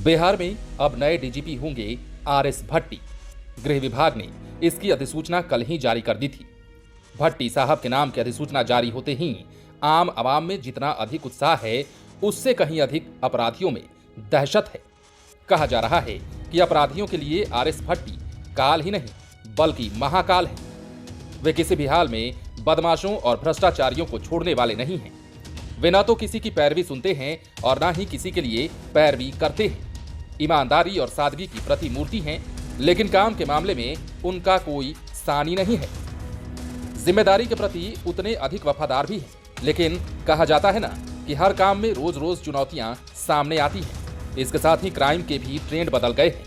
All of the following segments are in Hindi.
बिहार में अब नए डीजीपी होंगे आरएस भट्टी। गृह विभाग ने इसकी अधिसूचना कल ही जारी कर दी थी। भट्टी साहब के नाम की अधिसूचना जारी होते ही आम आवाम में जितना अधिक उत्साह है, उससे कहीं अधिक अपराधियों में दहशत है। कहा जा रहा है कि अपराधियों के लिए आरएस भट्टी काल ही नहीं बल्कि महाकाल है। वे किसी भी हाल में बदमाशों और भ्रष्टाचारियों को छोड़ने वाले नहीं हैं। वे न तो किसी की पैरवी सुनते हैं और न ही किसी के लिए पैरवी करते हैं। ईमानदारी और सादगी की प्रतिमूर्ति हैं, लेकिन काम के मामले में उनका कोई सानी नहीं है। जिम्मेदारी के प्रति उतने अधिक वफादार भी हैं, लेकिन कहा जाता है ना कि हर काम में रोज रोज चुनौतियां सामने आती हैं। इसके साथ ही क्राइम के भी ट्रेंड बदल गए हैं।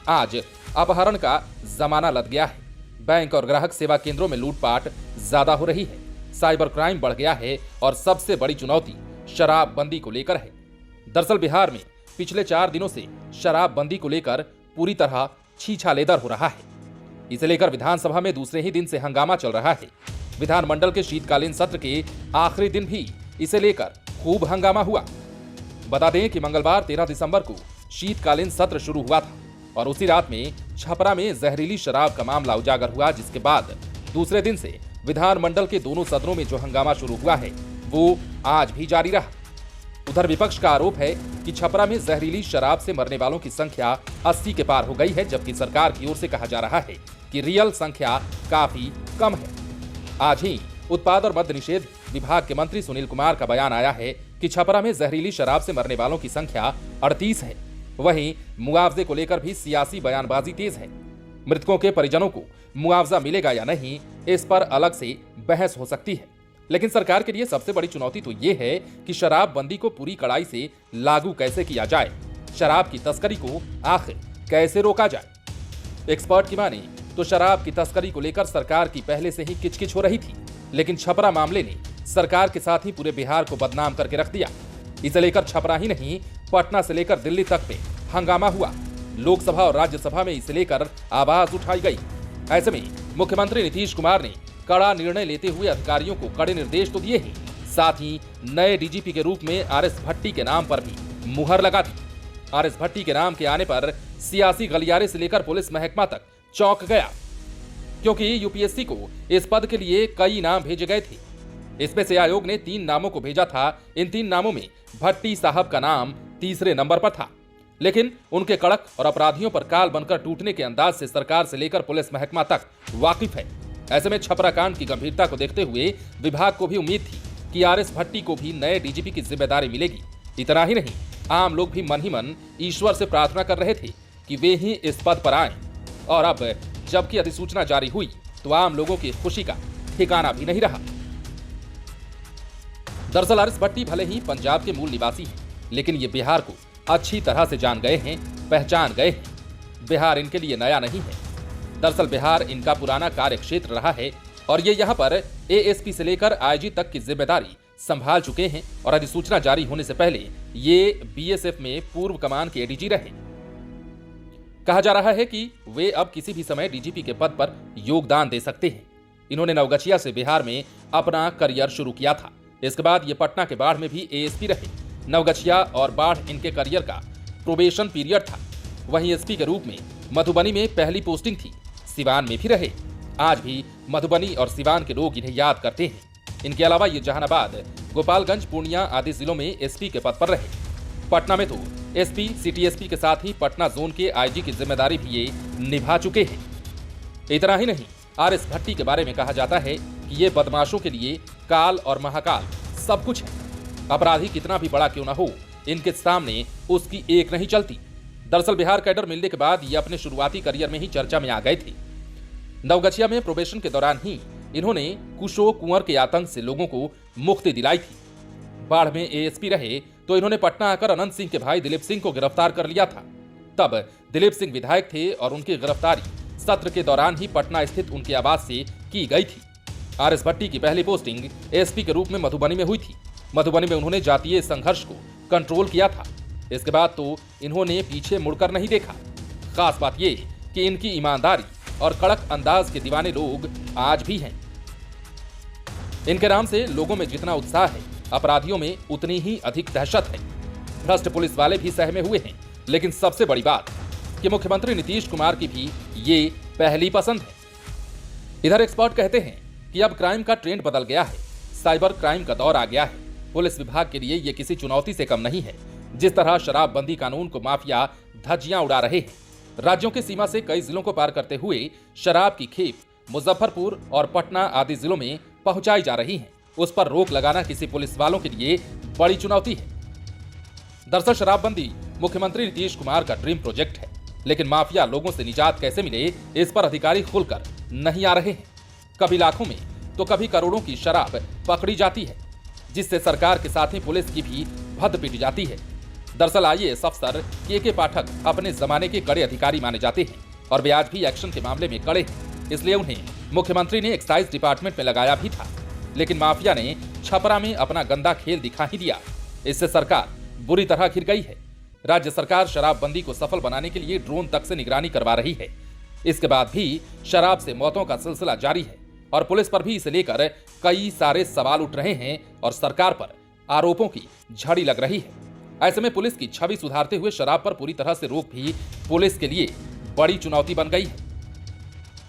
आज अपहरण का जमाना लद गया है। बैंक और ग्राहक सेवा केंद्रों में लूटपाट ज्यादा हो रही है। साइबर क्राइम बढ़ गया है और सबसे बड़ी चुनौती शराबबंदी को लेकर है। दरअसल बिहार में पिछले 4 दिनों से शराबबंदी को लेकर पूरी तरह छीछालेदर हो रहा है। इसे लेकर विधानसभा में दूसरे ही दिन से हंगामा चल रहा है। विधानमंडल के शीतकालीन सत्र के आखिरी दिन भी इसे लेकर खूब हंगामा हुआ। बता दें कि मंगलवार 13 दिसंबर को शीतकालीन सत्र शुरू हुआ था और उसी रात में छपरा में जहरीली शराब का मामला उजागर हुआ, जिसके बाद दूसरे दिन से विधानमंडल के दोनों सदनों में जो हंगामा शुरू हुआ है वो आज भी जारी रहा। उधर विपक्ष का आरोप है कि छपरा में जहरीली शराब से मरने वालों की संख्या 80 के पार हो गई है, जबकि सरकार की ओर से कहा जा रहा है कि रियल संख्या काफी कम है। आज ही उत्पाद और मद्य निषेध विभाग के मंत्री सुनील कुमार का बयान आया है कि छपरा में जहरीली शराब से मरने वालों की संख्या 38 है। वहीं मुआवजे को लेकर भी सियासी बयानबाजी तेज है। मृतकों के परिजनों को मुआवजा मिलेगा या नहीं, इस पर अलग से बहस हो सकती है, लेकिन सरकार के लिए सबसे बड़ी चुनौती तो ये है कि शराबबंदी को पूरी कड़ाई से लागू कैसे किया जाए। शराब की तस्करी को आखिर कैसे रोका जाए। एक्सपर्ट की माने तो शराब की तस्करी को लेकर सरकार की पहले से ही किचकिच हो रही थी, लेकिन छपरा मामले ने सरकार के साथ ही पूरे बिहार को बदनाम करके रख दिया। इसे लेकर छपरा ही नहीं, पटना से लेकर दिल्ली तक पे हंगामा हुआ। लोकसभा और राज्यसभा में इसे लेकर आवाज उठाई गई। ऐसे में मुख्यमंत्री नीतीश कुमार ने कड़ा निर्णय लेते हुए अधिकारियों को कड़े निर्देश तो दिए ही, साथ ही नए डीजीपी के रूप में आरएस भट्टी के नाम पर भी मुहर लगा दी। आरएस भट्टी के नाम के आने पर सियासी गलियारे से लेकर पुलिस महकमा तक चौंक गया, क्योंकि यूपीएससी को इस पद के लिए कई नाम भेजे गए थे। इसमें से आयोग ने 3 नामों को भेजा था। इन 3 नामों में भट्टी साहब का नाम तीसरे नंबर पर था, लेकिन उनके कड़क और अपराधियों पर काल बनकर टूटने के अंदाज से सरकार से लेकर पुलिस महकमा तक वाकिफ है। ऐसे में छपरा कांड की गंभीरता को देखते हुए विभाग को भी उम्मीद थी कि आरएस भट्टी को भी नए डीजीपी की जिम्मेदारी मिलेगी। इतना ही नहीं, आम लोग भी मन ही मन ईश्वर से प्रार्थना कर रहे थे कि वे ही इस पद पर आएं। और अब जबकि अधिसूचना जारी हुई तो आम लोगों की खुशी का ठिकाना भी नहीं रहा। दरअसल आरएस भट्टी भले ही पंजाब के मूल निवासी हैं, लेकिन ये बिहार को अच्छी तरह से जान गए हैं, पहचान गए हैं। बिहार इनके लिए नया नहीं है। दरअसल बिहार इनका पुराना कार्य क्षेत्र रहा है और ये यहाँ पर एएसपी से लेकर आईजी तक की जिम्मेदारी संभाल चुके हैं और अधिसूचना जारी होने से पहले ये बीएसएफ में पूर्व कमान के एडीजी रहे। कहा जा रहा है कि वे अब किसी भी समय डीजीपी के पद पर योगदान दे सकते हैं। इन्होंने नवगछिया से बिहार में अपना करियर शुरू किया था। इसके बाद ये पटना के बाढ़ में भी एएसपी रहे। नवगछिया और बाढ़ इनके करियर का प्रोबेशन पीरियड था। वहीं एसपी के रूप में मधुबनी में पहली पोस्टिंग थी। सिवान में भी रहे। आज भी मधुबनी और सिवान के लोग इन्हें याद करते हैं। इनके अलावा ये जहानाबाद, गोपालगंज, पूर्णिया आदि जिलों में एसपी के पद पर रहे। पटना में तो एसपी, सिटी एसपी के साथ ही पटना जोन के आईजी की जिम्मेदारी भी ये निभा चुके हैं। इतना ही नहीं, आरएस भट्टी के बारे में कहा जाता है कि ये बदमाशों के लिए काल और महाकाल सब कुछ है। अपराधी कितना भी बड़ा क्यों न हो, इनके सामने उसकी एक नहीं चलती। दरअसल बिहार कैडर मिलने के बाद ये अपने शुरुआती करियर में ही चर्चा में आ गए थे। नवगछिया में प्रोबेशन के दौरान ही इन्होंने कुशो कुंवर के आतंक से लोगों को मुक्ति दिलाई थी। बाढ़ में एएसपी रहे तो इन्होंने पटना आकर अनंत सिंह के भाई दिलीप सिंह को गिरफ्तार कर लिया था। तब दिलीप सिंह विधायक थे और उनकी गिरफ्तारी सत्र के दौरान ही पटना स्थित उनके आवास से की गई थी। आरएस भट्टी की पहली पोस्टिंग एसपी के रूप में मधुबनी में हुई थी। मधुबनी में उन्होंने जातीय संघर्ष को कंट्रोल किया था। इसके बाद तो इन्होंने पीछे मुड़कर नहीं देखा। खास बात यह कि इनकी ईमानदारी और कड़क अंदाज के दीवाने लोग आज भी हैं। इनके नाम से लोगों में जितना उत्साह है, अपराधियों में उतनी ही अधिक दहशत है। भ्रष्ट पुलिस वाले भी सहमे हुए हैं। लेकिन सबसे बड़ी बात कि मुख्यमंत्री नीतीश कुमार की भी ये पहली पसंद है। इधर एक्सपर्ट कहते हैं कि अब क्राइम का ट्रेंड बदल गया है, साइबर क्राइम का दौर आ गया है। पुलिस विभाग के लिए ये किसी चुनौती से कम नहीं है। जिस तरह शराबबंदी कानून को माफिया धज्जियां उड़ा रहे हैं, राज्यों की सीमा से कई जिलों को पार करते हुए शराब की खेप मुजफ्फरपुर और पटना आदि जिलों में पहुंचाई जा रही है, उस पर रोक लगाना किसी पुलिस वालों के लिए बड़ी चुनौती है। दरअसल शराबबंदी मुख्यमंत्री नीतीश कुमार का ड्रीम प्रोजेक्ट है, लेकिन माफिया लोगों से निजात कैसे मिले, इस पर अधिकारी खुलकर नहीं आ रहे हैं। कभी लाखों में तो कभी करोड़ों की शराब पकड़ी जाती है, जिससे सरकार के साथ ही पुलिस की भी भद्द पिट जाती है। दरअसल IAS अफसर के पाठक अपने जमाने के कड़े अधिकारी माने जाते हैं और वे आज भी एक्शन के मामले में कड़े हैं, इसलिए उन्हें मुख्यमंत्री ने एक्साइज डिपार्टमेंट में लगाया भी था। लेकिन माफिया ने छपरा में अपना गंदा खेल दिखा ही दिया। इससे सरकार बुरी तरह घिर गई है। राज्य सरकार शराबबंदी को सफल बनाने के लिए ड्रोन तक से निगरानी करवा रही है। इसके बाद भी शराब से मौतों का सिलसिला जारी है और पुलिस पर भी इसे लेकर कई सारे सवाल उठ रहे हैं और सरकार पर आरोपों की झड़ी लग रही है। ऐसे में पुलिस की छवि सुधारते हुए शराब पर पूरी तरह से रोक भी पुलिस के लिए बड़ी चुनौती बन गई है।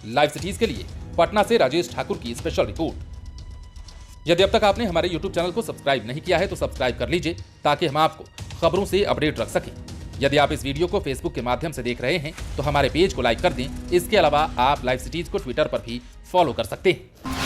लाइव सिटीज के लिए पटना से राजेश ठाकुर की स्पेशल रिपोर्ट। यदि अब तक आपने हमारे YouTube चैनल को सब्सक्राइब नहीं किया है तो सब्सक्राइब कर लीजिए, ताकि हम आपको खबरों से अपडेट रख सकें। यदि आप इस वीडियो को फेसबुक के माध्यम से देख रहे हैं तो हमारे पेज को लाइक कर दें। इसके अलावा आप लाइव सिटीज को ट्विटर पर भी फॉलो कर सकते हैं।